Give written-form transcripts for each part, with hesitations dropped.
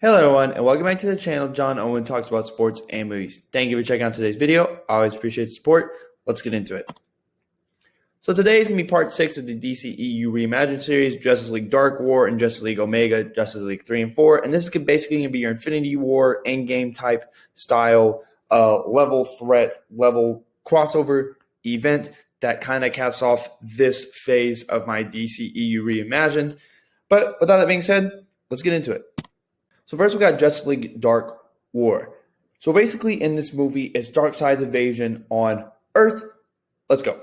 Hello everyone, and welcome back to the channel. John Owen talks about sports and movies. Thank you for checking out today's video. I always appreciate the support. Let's get into it. So today is going to be part 6 of the DCEU Reimagined series, Justice League Dark War and Justice League Omega, Justice League 3 and 4. And this is basically going to be your Infinity War endgame type style level threat, level crossover event that kind of caps off this phase of my DCEU Reimagined. But with all that being said, let's get into it. So first we got Justice League Dark War. So basically in this movie, it's Darkseid's invasion on Earth. Let's go.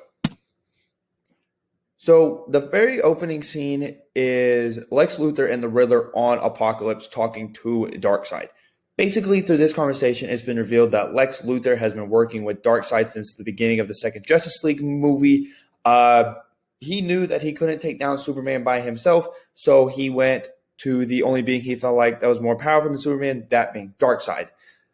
So the very opening scene is Lex Luthor and the Riddler on Apocalypse talking to Darkseid. Basically through this conversation, it's been revealed that Lex Luthor has been working with Darkseid since the beginning of the second Justice League movie. He knew that he couldn't take down Superman by himself, so he went to the only being he felt like that was more powerful than Superman, that being Darkseid.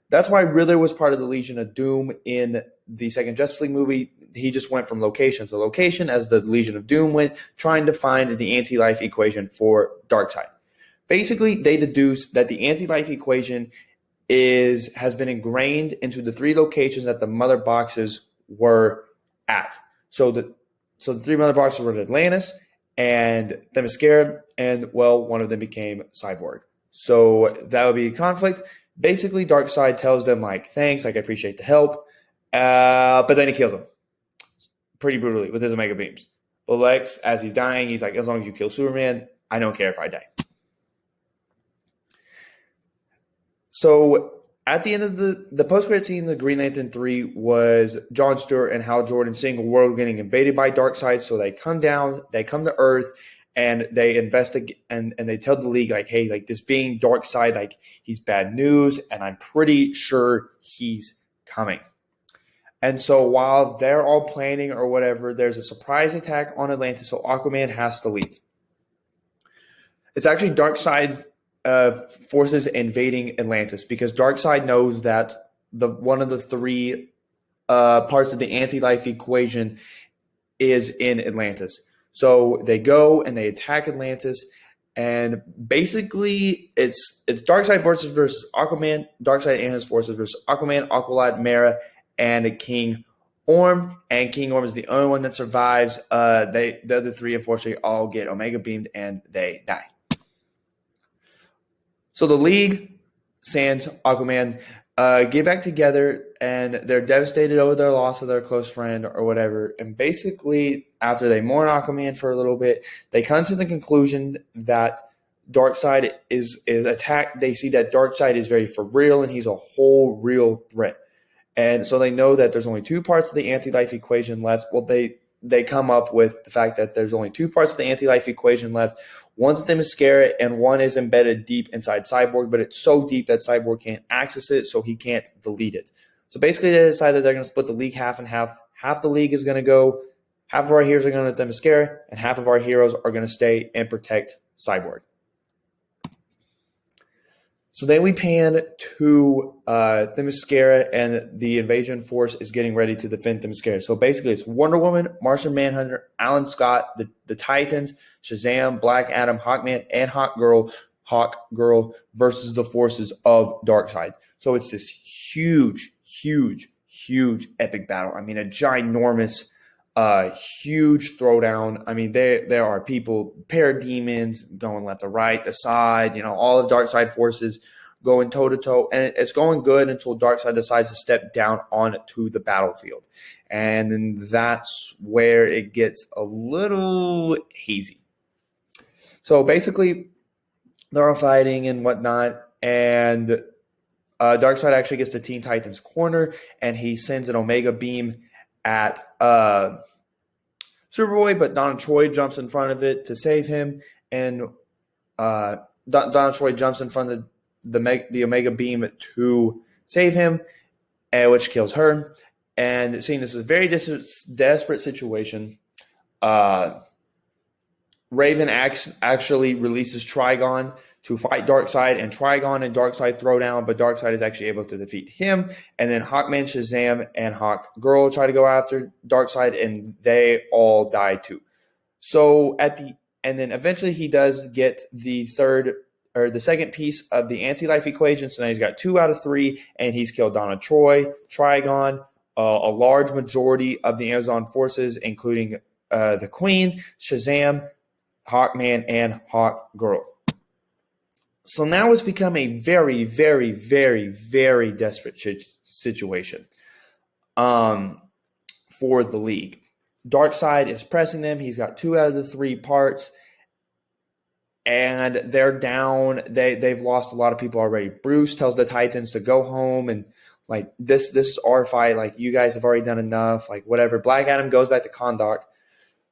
That's why Riddler was part of the Legion of Doom in the second Justice League movie. He just went from location to location as the Legion of Doom went, trying to find the anti-life equation for Darkseid. Basically, they deduced that the anti-life equation has been ingrained into the 3 locations that the mother boxes were at. So the 3 mother boxes were Atlantis and Themyscira, and, well, one of them became Cyborg. So that would be a conflict. Basically, Darkseid tells them, like, thanks, like, I appreciate the help, but then he kills him pretty brutally with his Omega Beams. But Lex, as he's dying, he's like, as long as you kill Superman, I don't care if I die. So at the end of the post-credit scene, the Green Lantern 3 was John Stewart and Hal Jordan seeing a world getting invaded by Darkseid. So they come down, they come to Earth, and they investigate and they tell the League, like, hey, like, this being Darkseid, like, he's bad news, and I'm pretty sure he's coming. And so while they're all planning or whatever, there's a surprise attack on Atlantis, so Aquaman has to leave. It's actually Darkseid's forces invading Atlantis because Darkseid knows that one of the 3 parts of the anti-life equation is in Atlantis. So they go and they attack Atlantis, and basically it's Darkseid versus Aquaman, Darkseid and his forces versus Aquaman, Aqualad, Mera, and King Orm. And King Orm is the only one that survives. The other 3 unfortunately all get Omega beamed and they die. So the League, sans Aquaman, get back together, and they're devastated over their loss of their close friend or whatever. And basically, after they mourn Aquaman for a little bit, they come to the conclusion that Darkseid is attacked. They see that Darkseid is very for real, and he's a whole real threat. And so they know that there's only 2 parts of the anti-life equation left. Well, they come up with the fact that there's only 2 parts of the anti-life equation left. One's the Themyscira, and one is embedded deep inside Cyborg, but it's so deep that Cyborg can't access it, so he can't delete it. So basically they decided they're going to split the League half and half. Half the League is going to go, half of our heroes are going to Themyscira, and half of our heroes are going to stay and protect Cyborg. So then we pan to Themyscira, and the invasion force is getting ready to defend Themyscira. So basically it's Wonder Woman, Martian Manhunter, Alan Scott, the Titans, Shazam, Black Adam, Hawkman, and Hawkgirl versus the forces of Darkseid. So it's this huge epic battle. I mean, a ginormous, huge throwdown. I mean, there are people, parademons going left to right, the side, all of Darkseid forces going toe to toe, and it's going good until Darkseid decides to step down onto the battlefield, and then that's where it gets a little hazy. So basically, they're all fighting and whatnot, and Darkseid actually gets to Teen Titans' corner, and he sends an Omega beam at Superboy, but Donna Troy jumps in front of it to save him, and Donna Troy jumps in front of the Omega beam to save him, which kills her. And seeing this is a very desperate situation, Raven actually releases Trigon to fight Darkseid, and Trigon and Darkseid throw down, but Darkseid is actually able to defeat him. And then Hawkman, Shazam, and Hawkgirl try to go after Darkseid, and they all die too. So and then eventually he does get the third or the second piece of the anti-life equation. So now he's got 2 out of 3, and he's killed Donna Troy, Trigon, a large majority of the Amazon forces, including the Queen, Shazam, Hawkman, and Hawkgirl. So now it's become a very, very, very, very desperate situation for the League. Darkseid is pressing them. He's got 2 out of the 3 parts, and they're down. They've lost a lot of people already. Bruce tells the Titans to go home, and like this is our fight. Like, you guys have already done enough. Like, whatever. Black Adam goes back to Kahndaq.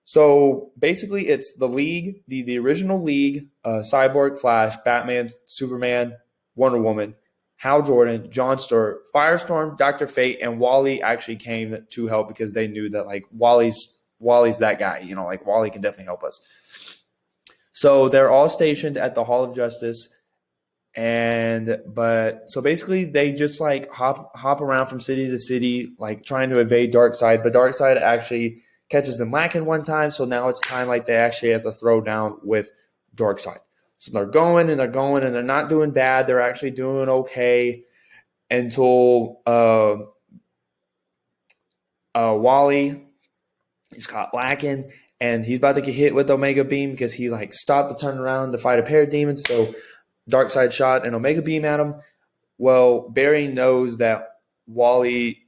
So basically, it's the League, the original League, Cyborg, Flash, Batman, Superman, Wonder Woman, Hal Jordan, John Stewart, Firestorm, Dr. Fate, and Wally actually came to help because they knew that like Wally's that guy. You know, like Wally can definitely help us. So they're all stationed at the Hall of Justice, so basically they just like hop around from city to city, like trying to evade Darkseid, but Darkseid actually catches them lacking one time, so now it's time like they actually have to throw down with Darkseid. So they're going and they're not doing bad. They're actually doing okay until Wally is caught lacking, and he's about to get hit with Omega Beam because he like stopped to turn around to fight a pair of demons. So Darkseid shot an Omega Beam at him. Well, Barry knows that Wally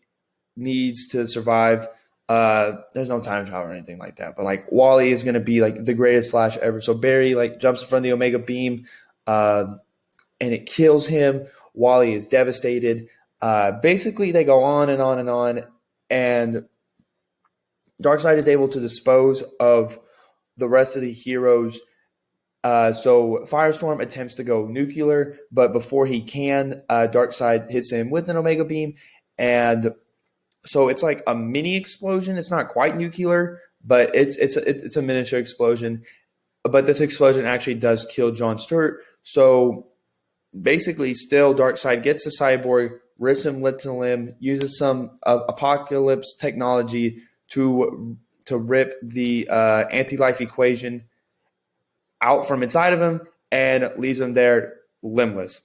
needs to survive. There's no time travel or anything like that, but like Wally is going to be like the greatest Flash ever. So Barry like jumps in front of the Omega Beam, and it kills him. Wally is devastated. Basically they go on and on and on, and Darkseid is able to dispose of the rest of the heroes. So Firestorm attempts to go nuclear, but before he can, Darkseid hits him with an Omega Beam, and so it's like a mini explosion. It's not quite nuclear, but it's a miniature explosion. But this explosion actually does kill John Stewart. So basically, still Darkseid gets the Cyborg, rips him limb to limb, uses some apocalypse technology to rip the anti-life equation out from inside of him and leaves him there limbless.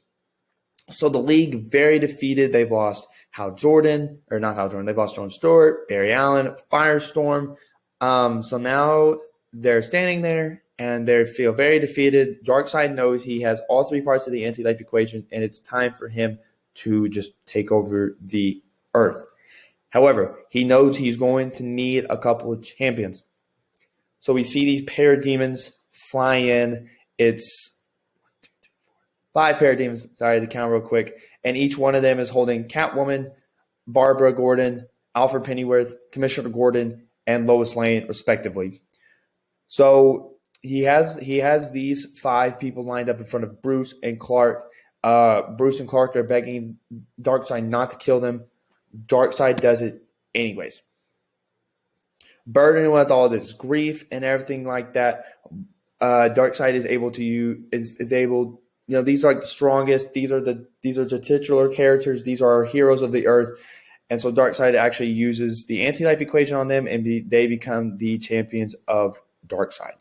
So the League, very defeated. They've lost they've lost John Stewart, Barry Allen, Firestorm. So now they're standing there and they feel very defeated. Darkseid knows he has all 3 parts of the anti-life equation, and it's time for him to just take over the Earth. However, he knows he's going to need a couple of champions. So we see these parademons fly in. It's 5 parademons. Sorry to count real quick. And each one of them is holding Catwoman, Barbara Gordon, Alfred Pennyworth, Commissioner Gordon, and Lois Lane, respectively. So he has these 5 people lined up in front of Bruce and Clark. Bruce and Clark are begging Darkseid not to kill them. Darkseid does it anyways. Burdened with all this grief and everything like that, Darkseid is able to these are like the strongest. These are the titular characters. These are heroes of the Earth. And so Darkseid actually uses the anti-life equation on them, and they become the champions of Darkseid.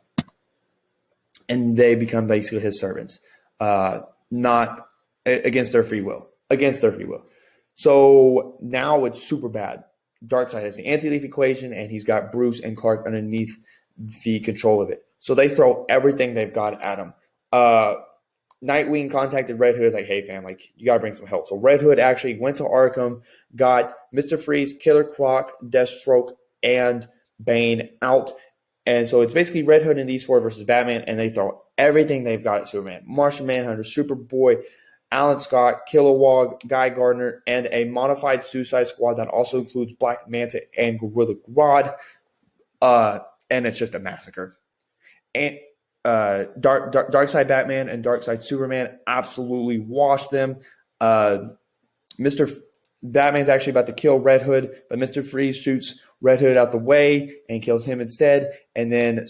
And they become basically his servants, not against their free will. So now it's super bad. Darkseid has the anti-life equation, and he's got Bruce and Clark underneath the control of it. So they throw everything they've got at him. Nightwing contacted Red Hood. Is like, hey fam, like you gotta bring some help. So Red Hood actually went to Arkham, got Mr. Freeze, Killer Croc, Deathstroke, and Bane out. And so it's basically Red Hood and these 4 versus Batman, and they throw everything they've got at Superman. Martian Manhunter, Superboy, Alan Scott, Kilowog, Guy Gardner, and a modified Suicide Squad that also includes Black Manta and Gorilla Grodd. And it's just a massacre. And Darkseid Batman and Darkseid Superman absolutely washed them. Mr. Batman's actually about to kill Red Hood, but Mr. Freeze shoots Red Hood out the way and kills him instead. And then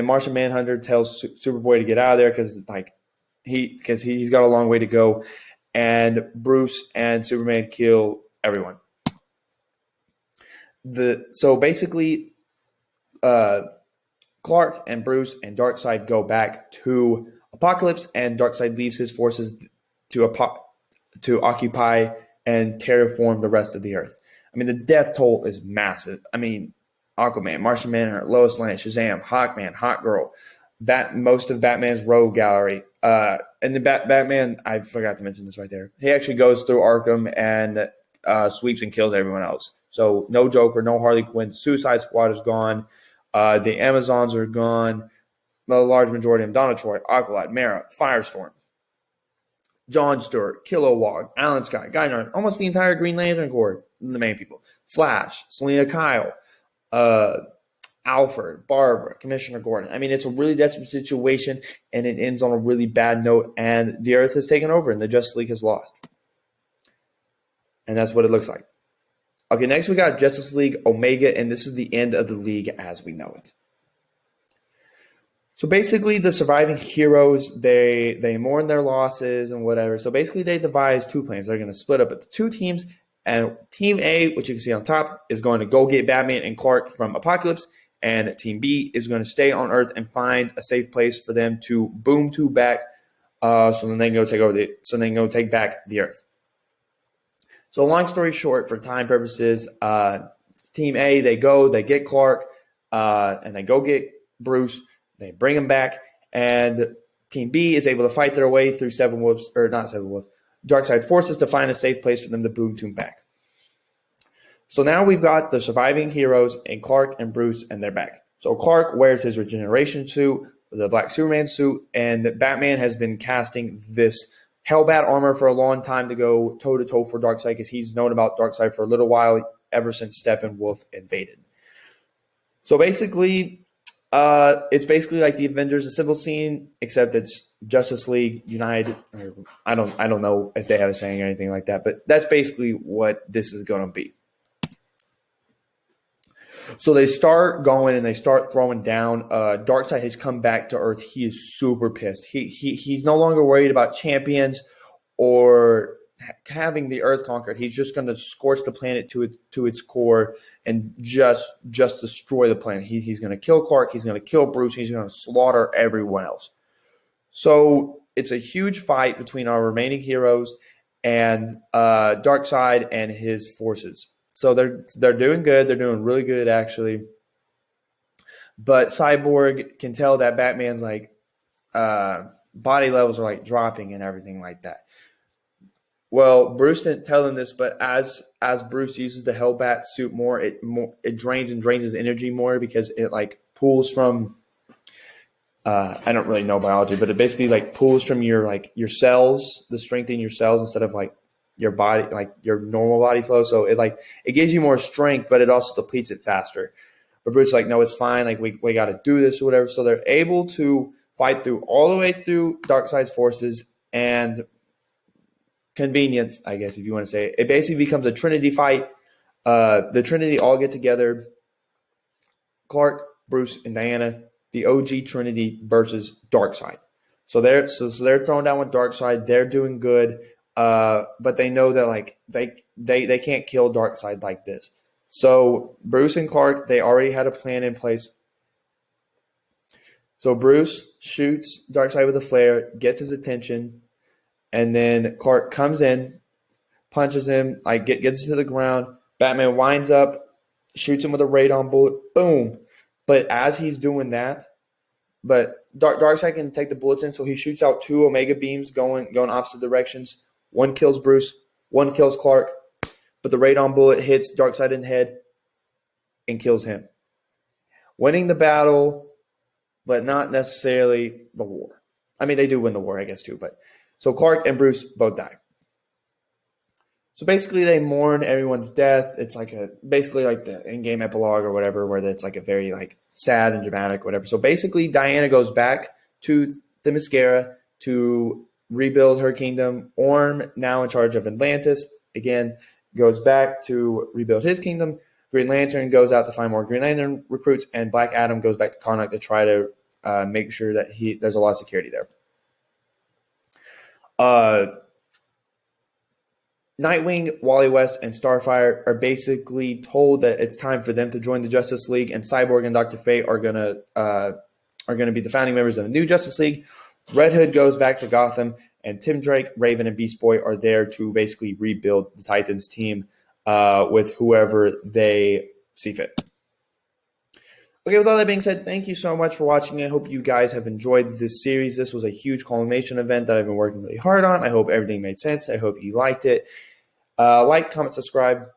Martian Manhunter tells Superboy to get out of there because he's got a long way to go. And Bruce and Superman kill everyone. So basically, Clark and Bruce and Darkseid go back to Apocalypse, and Darkseid leaves his forces to occupy and terraform the rest of the Earth. I mean, the death toll is massive. I mean, Aquaman, Martian Manhunter, Lois Lane, Shazam, Hawkman, Hawkgirl, most of Batman's Rogue Gallery. And the Batman, I forgot to mention this right there. He actually goes through Arkham and sweeps and kills everyone else. So no Joker, no Harley Quinn. Suicide Squad is gone. The Amazons are gone. The large majority of them. Donna Troy, Aqualad, Mara, Firestorm, John Stewart, Kilowog, Alan Scott, Guy Gardner, almost the entire Green Lantern Corps, the main people. Flash, Selena Kyle, Alfred, Barbara, Commissioner Gordon. I mean, it's a really desperate situation, and it ends on a really bad note, and the Earth has taken over, and the Justice League has lost. And that's what it looks like. Okay, next we got Justice League Omega, and this is the end of the league as we know it. So basically, the surviving heroes, they mourn their losses and whatever. So basically, they devise two plans. They're going to split up into two teams, and Team A, which you can see on top, is going to go get Batman and Clark from Apocalypse, and Team B is going to stay on Earth and find a safe place for them to boom to back, so then they can go take back the Earth. So long story short, for time purposes, Team A, they get Clark, and they go get Bruce. They bring him back, and Team B is able to fight their way through Darkseid forces to find a safe place for them to boom to back. So now we've got the surviving heroes and Clark and Bruce, and they're back. So Clark wears his regeneration suit, the Black Superman suit, and Batman has been casting this Hellbat armor for a long time to go toe-to-toe for Darkseid, because he's known about Darkseid for a little while, ever since Steppenwolf invaded. So basically, it's basically like the Avengers Assemble scene, except it's Justice League United. Or I don't know if they have a saying or anything like that, but that's basically what this is going to be. So they start going and they start throwing down. Darkseid has come back to Earth. He is super pissed. He's no longer worried about champions or having the Earth conquered. He's just going to scorch the planet to its core and just destroy the planet. He's going to kill Clark. He's going to kill Bruce. He's going to slaughter everyone else. So it's a huge fight between our remaining heroes and Darkseid and his forces. So they're doing good. They're doing really good, actually. But Cyborg can tell that Batman's body levels are dropping and everything like that. Well, Bruce didn't tell him this, but as Bruce uses the Hellbat suit more, it drains his energy more, because it pulls from. I don't really know biology, but it basically pulls from your cells, the strength in your cells, instead of your body, your normal body flow. So it gives you more strength, but it also depletes it faster. But Bruce is no, it's fine. We got to do this or whatever. So they're able to fight through all the way through Darkseid's forces, and convenience, I guess, if you want to say it. It basically becomes a Trinity fight. The Trinity all get together. Clark, Bruce, and Diana, the OG Trinity versus Darkseid. So they're throwing down with Darkseid. They're doing good. But they know that they can't kill Darkseid like this. So Bruce and Clark, they already had a plan in place. So Bruce shoots Darkseid with a flare, gets his attention, and then Clark comes in, punches him, gets to the ground. Batman winds up, shoots him with a radon bullet, boom. But as he's doing that, Darkseid can take the bullets in, so he shoots out two Omega beams going opposite directions. One kills Bruce, one kills Clark, but the radon bullet hits Darkseid in the head and kills him. Winning the battle, but not necessarily the war. I mean, they do win the war, I guess, too. But so Clark and Bruce both die. So basically, they mourn everyone's death. It's basically the in-game epilogue or whatever, where it's a very sad and dramatic, whatever. So basically, Diana goes back to the Mascara to rebuild her kingdom. Orm, now in charge of Atlantis, again, goes back to rebuild his kingdom. Green Lantern goes out to find more Green Lantern recruits, and Black Adam goes back to Karnak to try to make sure that there's a lot of security there. Nightwing, Wally West, and Starfire are basically told that it's time for them to join the Justice League, and Cyborg and Dr. Fate are gonna be the founding members of the new Justice League. Red Hood goes back to Gotham, and Tim Drake, Raven, and Beast Boy are there to basically rebuild the Titans team with whoever they see fit. Okay, with all that being said, thank you so much for watching. I hope you guys have enjoyed this series. This was a huge culmination event that I've been working really hard on. I hope everything made sense. I hope you liked it. Like, comment, subscribe.